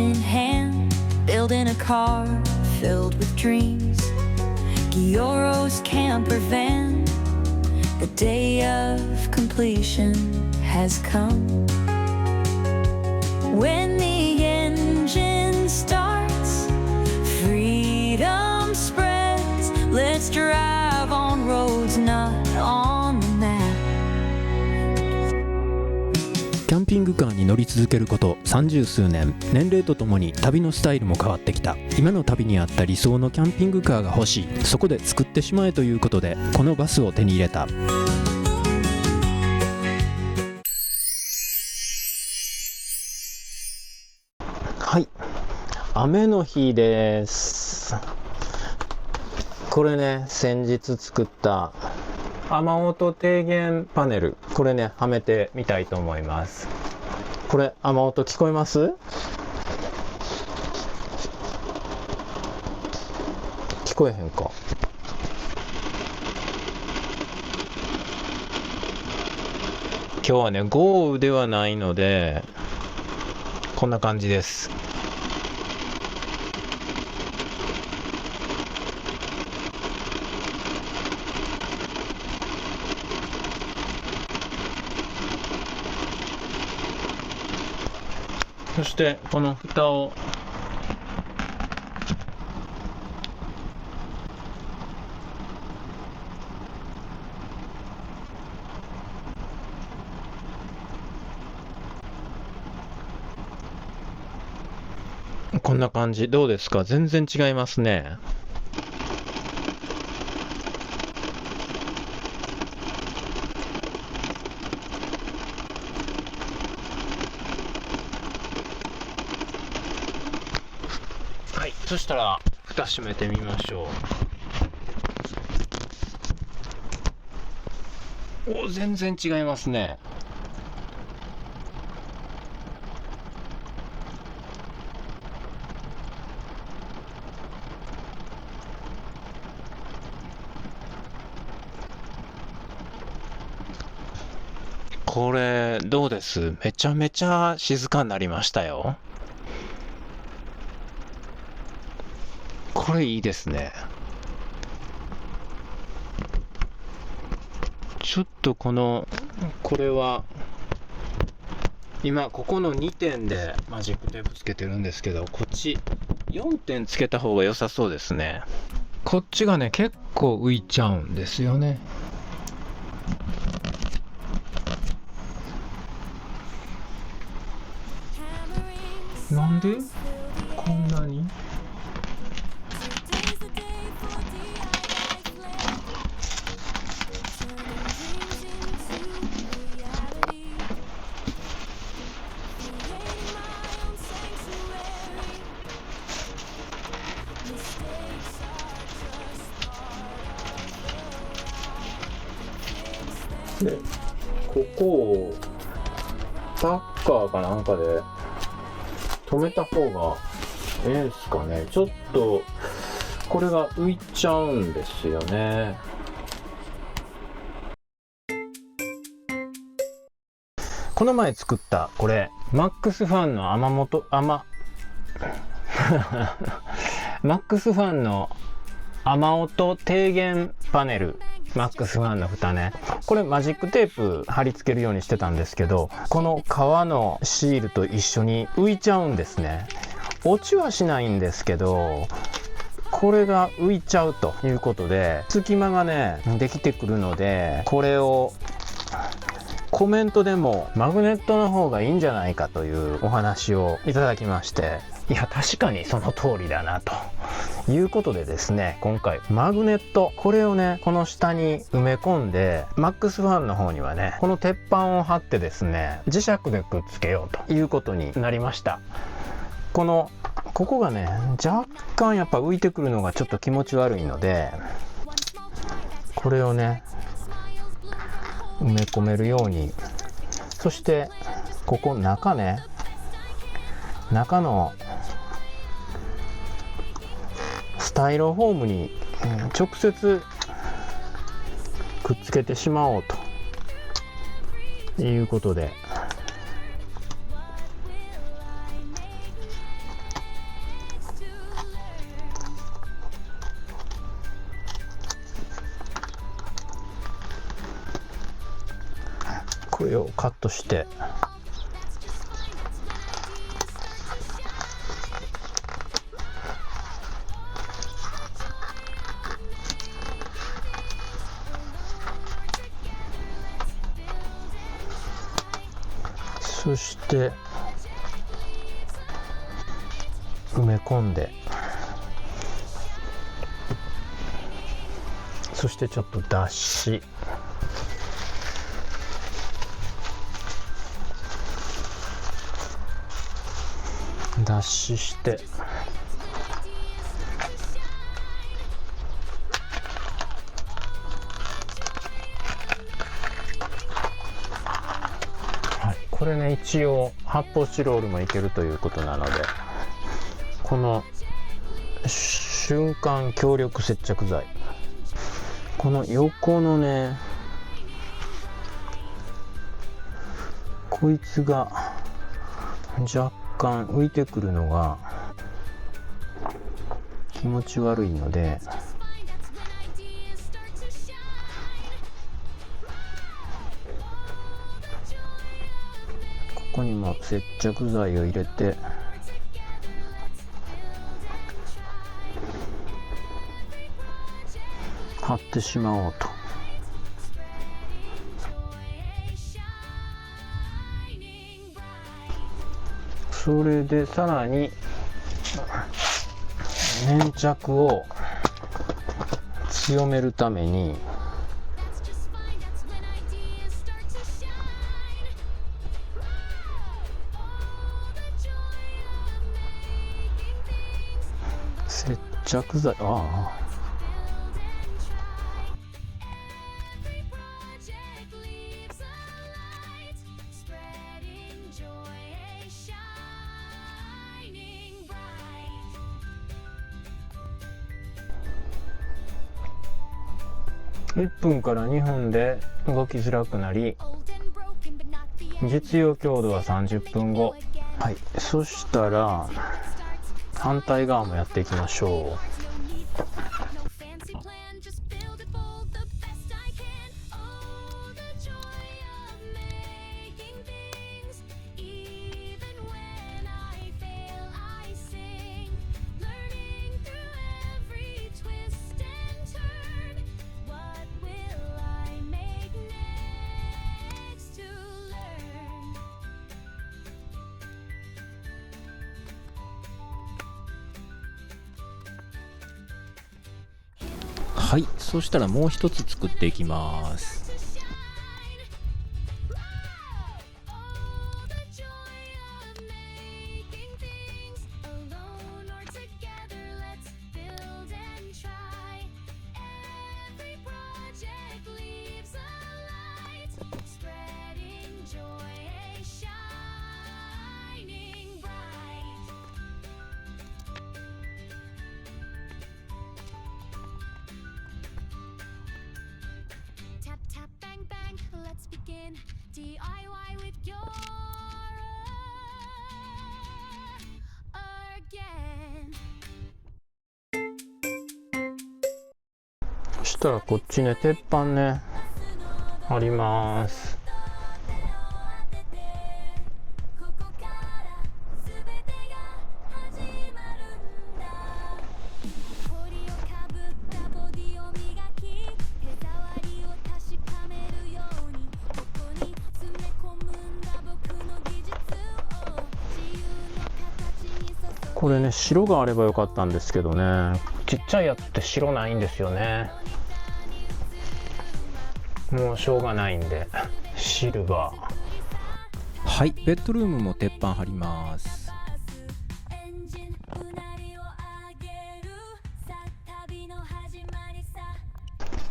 in hand, building a car filled with dreams. Gioro's camper van, the day of completion has come. When the engine starts, freedom spreads. Let's drive on roads not on the map. キャンピングカーに乗り続けること30数年、年齢とともに旅のスタイルも変わってきた。今の旅に合った理想のキャンピングカーが欲しい。そこで作ってしまえということでこのバスを手に入れた。はい、雨の日です。これね、先日作った雨音低減パネル、これねはめてみたいと思います。これ雨音聞こえます？聞こえへんか。今日はね豪雨ではないのでこんな感じです。そしてこの蓋をこんな感じ。どうですか？全然違いますね。はい、そしたら蓋閉めてみましょう。お、全然違いますね。これどうです？めちゃめちゃ静かになりましたよ。これいいですね。ちょっとこれは今ここの2点でマジックテープつけてるんですけど、こっち4点つけた方が良さそうですね。こっちがね結構浮いちゃうんですよね。なんでこんなに？で、ここをサッカーかなんかで止めた方がええんすかね。ちょっとこれが浮いちゃうんですよね。この前作ったこれマックスファンのマックスファンの雨音低減パネル、マックスファンの蓋ね。これマジックテープ貼り付けるようにしてたんですけど、この革のシールと一緒に浮いちゃうんですね。落ちはしないんですけどこれが浮いちゃうということで隙間がねできてくるので、これをコメントでもマグネットの方がいいんじゃないかというお話をいただきまして、いや確かにその通りだなということでですね、今回マグネット、これをねこの下に埋め込んで、マックスファンの方にはねこの鉄板を貼ってですね磁石でくっつけようということになりました。ここがね若干やっぱ浮いてくるのがちょっと気持ち悪いので、これをね埋め込めるように、そしてここ中のスタイロフォームに直接くっつけてしまおうということで、これをカットして、そして埋め込んで、そしてちょっと脱脂、して、はい、これね、一応発泡スチロールもいけるということなので、この瞬間強力接着剤、この横のね、こいつが若干浮いてくるのが気持ち悪いので、ここにも接着剤を入れて、貼ってしまおうと。それでさらに粘着を強めるために接着剤、1分から2分で動きづらくなり、実用強度は30分後。はい、そしたら反対側もやっていきましょう。はい、そしたらもう一つ作っていきます。DIY with your again. そしたらこっちね、鉄板ねあります。これね、白があればよかったんですけどね、ちっちゃいやつって白ないんですよね。もうしょうがないんでシルバー。はい、ベッドルームも鉄板張ります。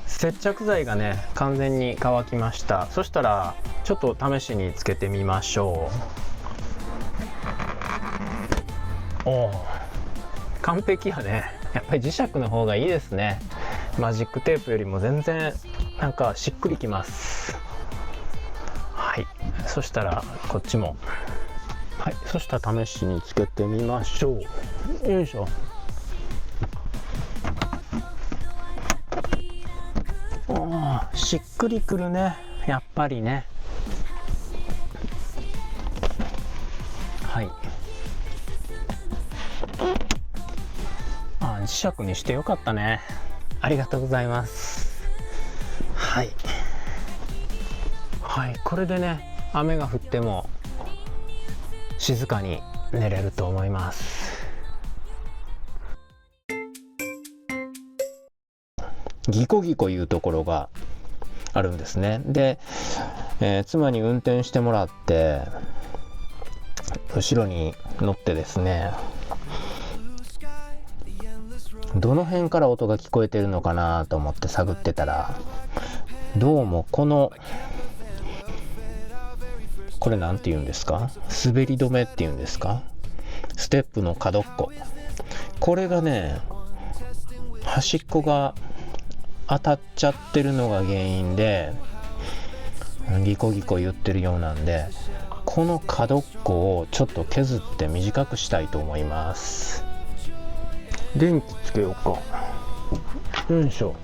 接着剤がね完全に乾きました。そしたらちょっと試しにつけてみましょう。おお、完璧やね。やっぱり磁石の方がいいですね。マジックテープよりも全然なんかしっくりきます。はい、そしたらこっちも、はい、そしたら試しにつけてみましょう。よいしょ。しっくりくるね、やっぱりね。はい。磁石にしてよかったね。ありがとうございます。はい。はい、これでね、雨が降っても静かに寝れると思います。ギコギコいうところがあるんですね。で、妻に運転してもらって後ろに乗ってですね、どの辺から音が聞こえてるのかなと思って探ってたら、どうもこれなんて言うんですか、滑り止めって言うんですか、ステップの角っこ、これがね、端っこが当たっちゃってるのが原因でギコギコ言ってるようなんで、この角っこをちょっと削って短くしたいと思います。電気つけようか。よいしょ。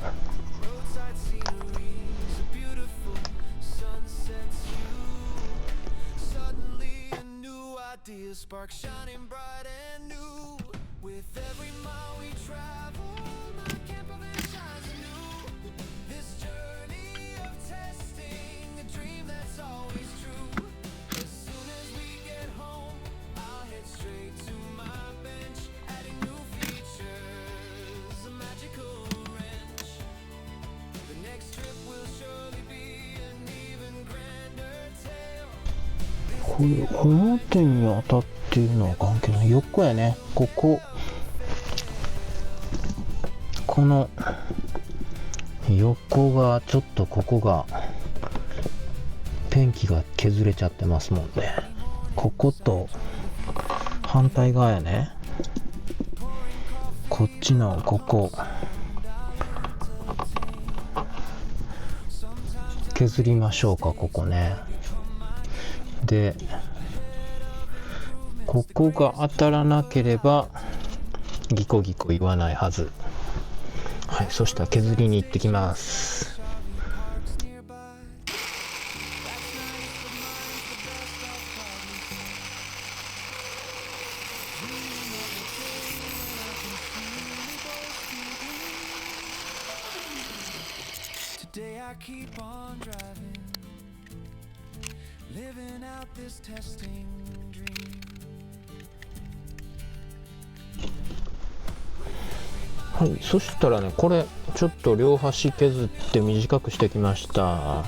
これ表に当たっているのは関係ない。横やね。この横がちょっと、ここがペンキが削れちゃってますもんね。ここと反対側やね。こっちのここ削りましょうか。ここね。で、ここが当たらなければギコギコ言わないはず。はい、そしたら削りに行ってきます。はい、そしたらね、これちょっと両端削って短くしてきました。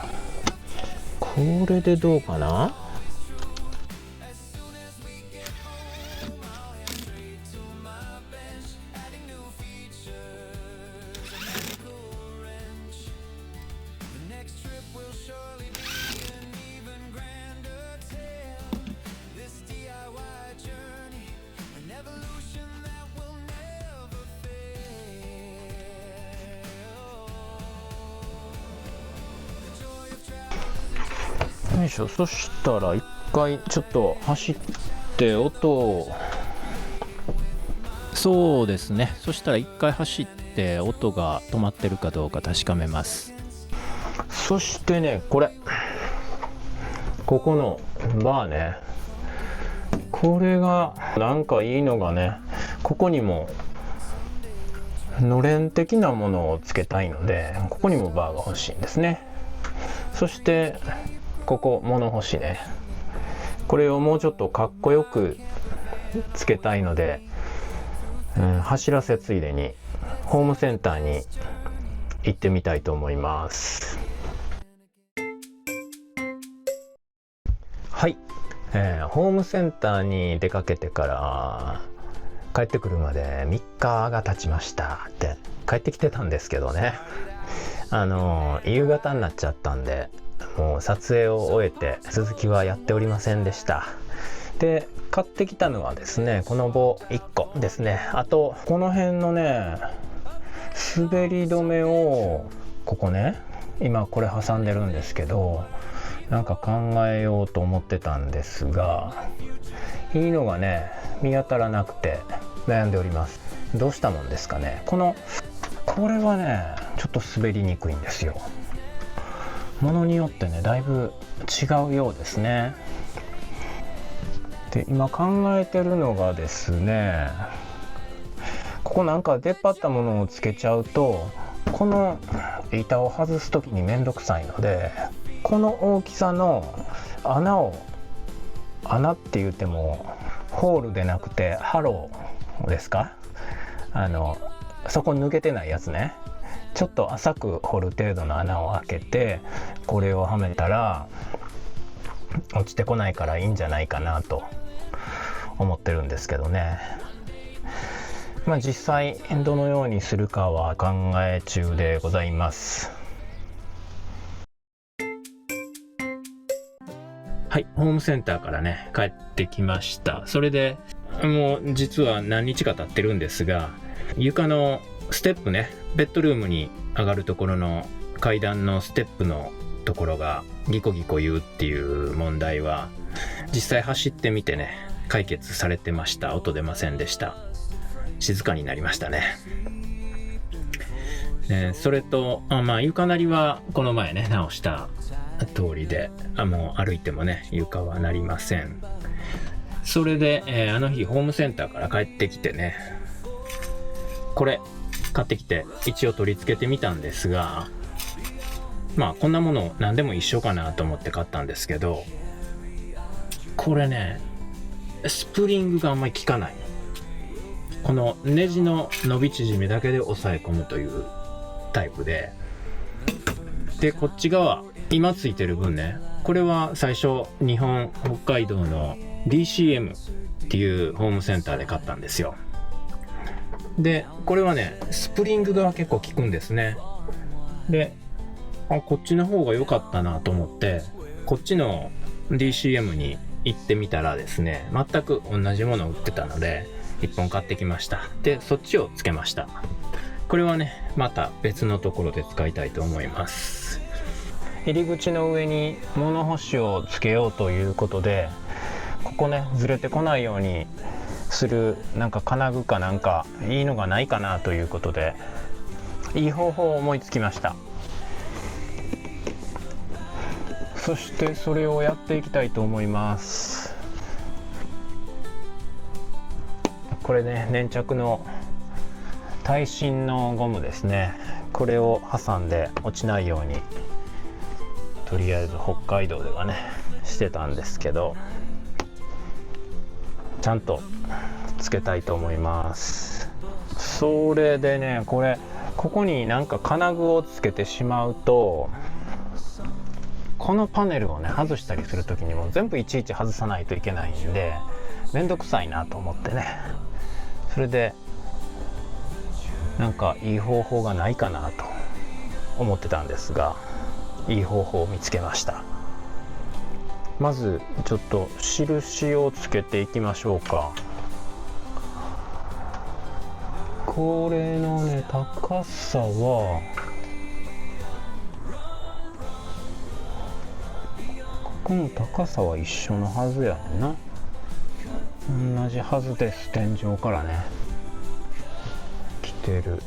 これでどうかな。よいしょ。そしたら一回ちょっと走って音を、そうですね。そしたら一回走って音が止まってるかどうか確かめます。そしてね、ここのバーね、これがなんかいいのがね、ここにものれん的なものをつけたいので、ここにもバーが欲しいんですね。そしてここ物干しね、これをもうちょっとかっこよくつけたいので、走らせついでにホームセンターに行ってみたいと思います。はい、ホームセンターに出かけてから帰ってくるまで3日が経ちましたって帰ってきてたんですけどね、夕方になっちゃったんで、もう撮影を終えて続きはやっておりませんでした。で、買ってきたのはですね、この棒1個ですね。あとこの辺のね、滑り止めをここね、今これ挟んでるんですけど、なんか考えようと思ってたんですが、いいのがね見当たらなくて悩んでおります。どうしたもんですかね。これはねちょっと滑りにくいんですよ。ものによってねだいぶ違うようですね。で今考えてるのがですね、ここなんか出っ張ったものをつけちゃうとこの板を外す時にめんどくさいので、この大きさの穴って言ってもホールでなくてハローですか、そこ抜けてないやつね、ちょっと浅く掘る程度の穴を開けてこれをはめたら落ちてこないからいいんじゃないかなと思ってるんですけどね。実際どのようにするかは考え中でございます。はい、ホームセンターからね帰ってきました。それでもう実は何日か経ってるんですが、床のステップね、ベッドルームに上がるところの階段のステップのところがギコギコ言うっていう問題は実際走ってみてね解決されてました。音出ませんでした。静かになりましたね。それと床鳴りはこの前ね直した通りでもう歩いてもね床は鳴りません。それで、あの日ホームセンターから帰ってきてね、これ買ってきて一応取り付けてみたんですが、こんなもの何でも一緒かなと思って買ったんですけど、これねスプリングがあんまり効かない。このネジの伸び縮みだけで抑え込むというタイプで、こっち側今ついてる分ね、これは最初日本北海道の DCM っていうホームセンターで買ったんですよ。でこれはねスプリングが結構効くんですね。でこっちの方が良かったなと思ってこっちの DCM に行ってみたらですね、全く同じものを売ってたので1本買ってきました。でそっちをつけました。これはねまた別のところで使いたいと思います。入り口の上に物干しをつけようということで、ここねずれてこないようにするなんか金具かなんかいいのがないかなということでいい方法を思いつきました。そしてそれをやっていきたいと思います。これね粘着の耐震のゴムですね。これを挟んで落ちないようにとりあえず北海道ではねしてたんですけど、ちゃんとつけたいと思います。それでねここになんか金具をつけてしまうと、このパネルをね外したりする時にも全部いちいち外さないといけないんでめんどくさいなと思ってね、それでなんかいい方法がないかなと思ってたんですが、いい方法を見つけました。まずちょっと印をつけていきましょうか。これのね高さはこの高さは一緒のはずやねんな。同じはずです。天井からね来てる。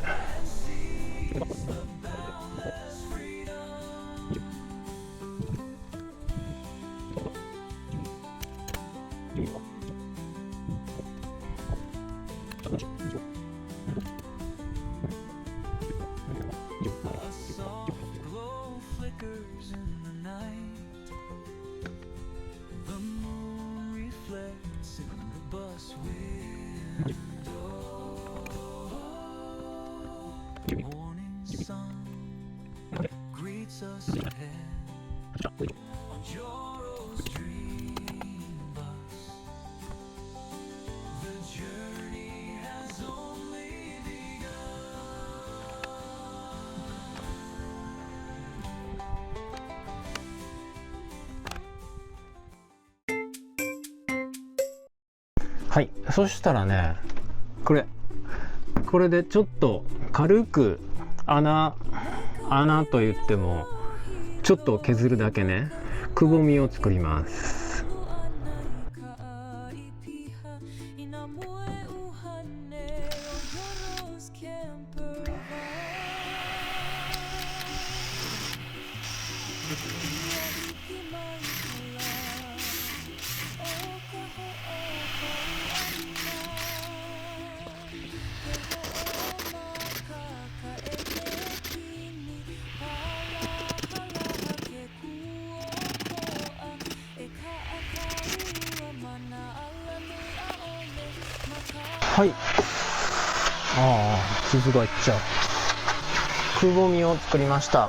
はい、そしたらねこれでちょっと軽く穴と言ってもちょっと削るだけねくぼみを作ります。はい。傷がいっちゃう。くぼみを作りました。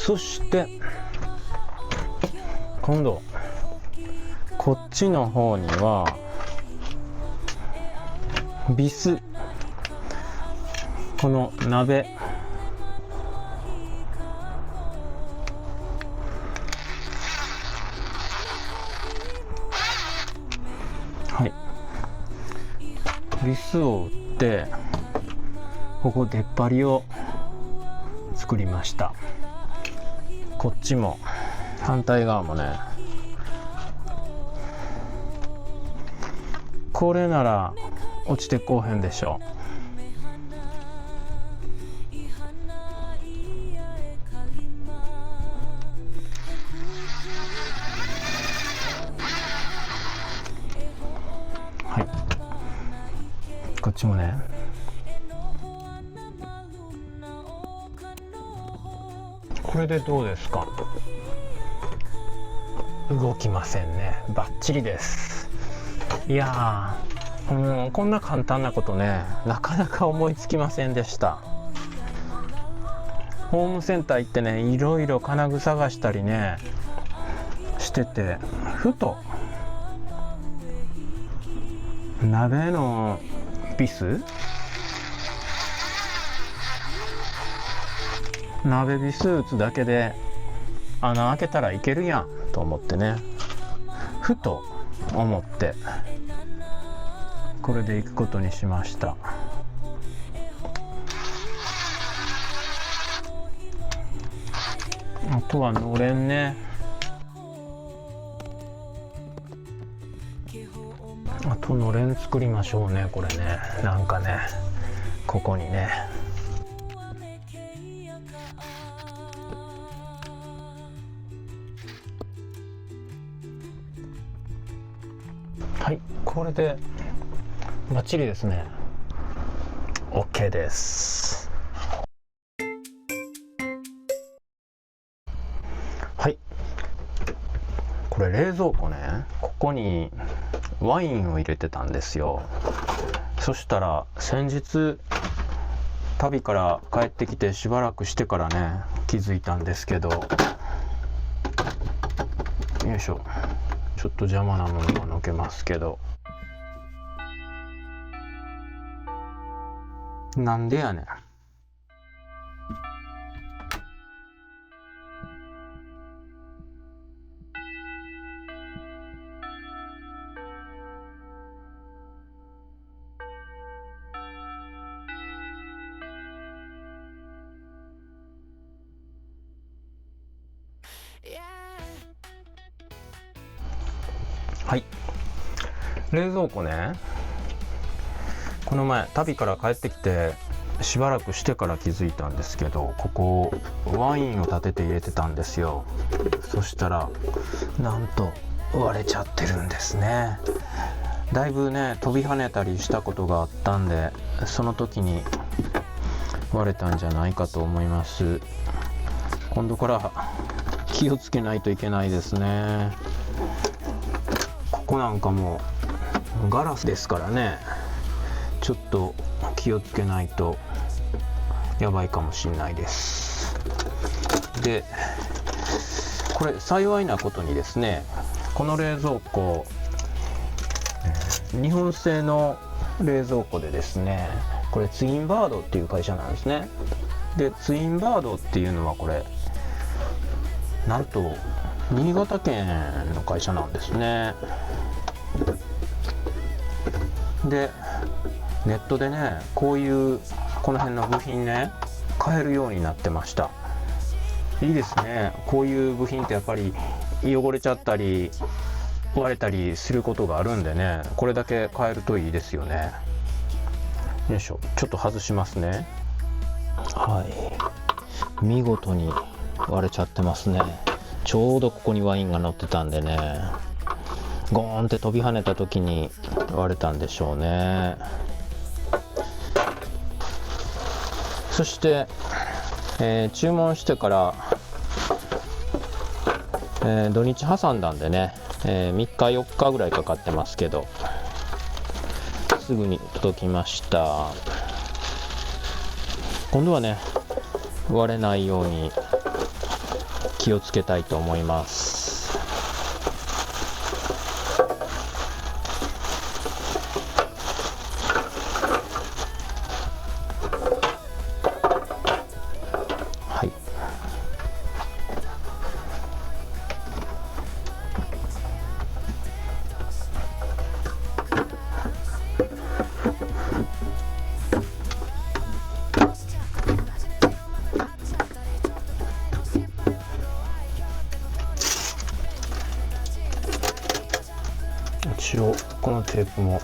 そして今度こっちの方にはビス、この鍋、はい、ビスを打ってここ出っ張りを作りました。こっちも反対側もね、これなら落ちてこうへんでしょう。はい、こっちもね。これでどうですか？動きませんね。バッチリです。いやー、こんな簡単なことね、なかなか思いつきませんでした。ホームセンター行ってね、いろいろ金具探したりねしてて、ふと鍋のビス、鍋ビス打つだけで穴開けたらいけるやんと思ってね、ふと思ってこれで行くことにしました。あとはのれんね。あとのれん作りましょうね。これね、なんかね、ここにね、はい、これでバッチリですね。 OK です。はい、これ冷蔵庫ね、ここにワインを入れてたんですよ。そしたら先日旅から帰ってきてしばらくしてからね気づいたんですけど、よいしょ、ちょっと邪魔なものがのけますけど、なんでやねん。はい、冷蔵庫ね、この前旅から帰ってきてしばらくしてから気づいたんですけど、ここワインを立てて入れてたんですよ。そしたらなんと割れちゃってるんですね。だいぶね飛び跳ねたりしたことがあったんで、その時に割れたんじゃないかと思います。今度から気をつけないといけないですね。ここなんかもガラスですからね、ちょっと気をつけないとやばいかもしれないです。で、これ幸いなことにですね、この冷蔵庫日本製の冷蔵庫でですね、これツインバードっていう会社なんですね。でツインバードっていうのはこれなんと新潟県の会社なんですね。でネットでねこういうこの辺の部品ね買えるようになってました。いいですね。こういう部品ってやっぱり汚れちゃったり割れたりすることがあるんでね、これだけ買えるといいですよね。よいしょ、ちょっと外しますね。はい、見事に割れちゃってますね。ちょうどここにワインが乗ってたんでね、ゴーンって飛び跳ねた時に割れたんでしょうね。そして、注文してから、土日挟んだんでね、3日4日ぐらいかかってますけど、すぐに届きました。今度はね、割れないように気をつけたいと思います。はい。一応このテープも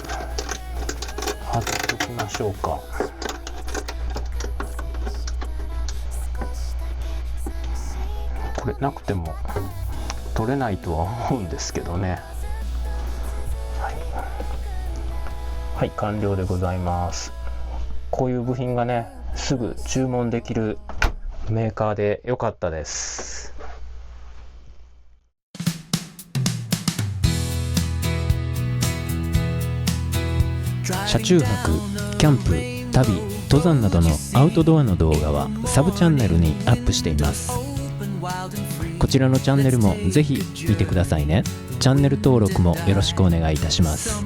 貼っておきましょうか。これなくても取れないとは思うんですけどね。はい、はい、完了でございます。こういう部品がね、すぐ注文できるメーカーで良かったです。車中泊、キャンプ、旅、登山などのアウトドアの動画はサブチャンネルにアップしています。こちらのチャンネルもぜひ見てくださいね。チャンネル登録もよろしくお願いいたします。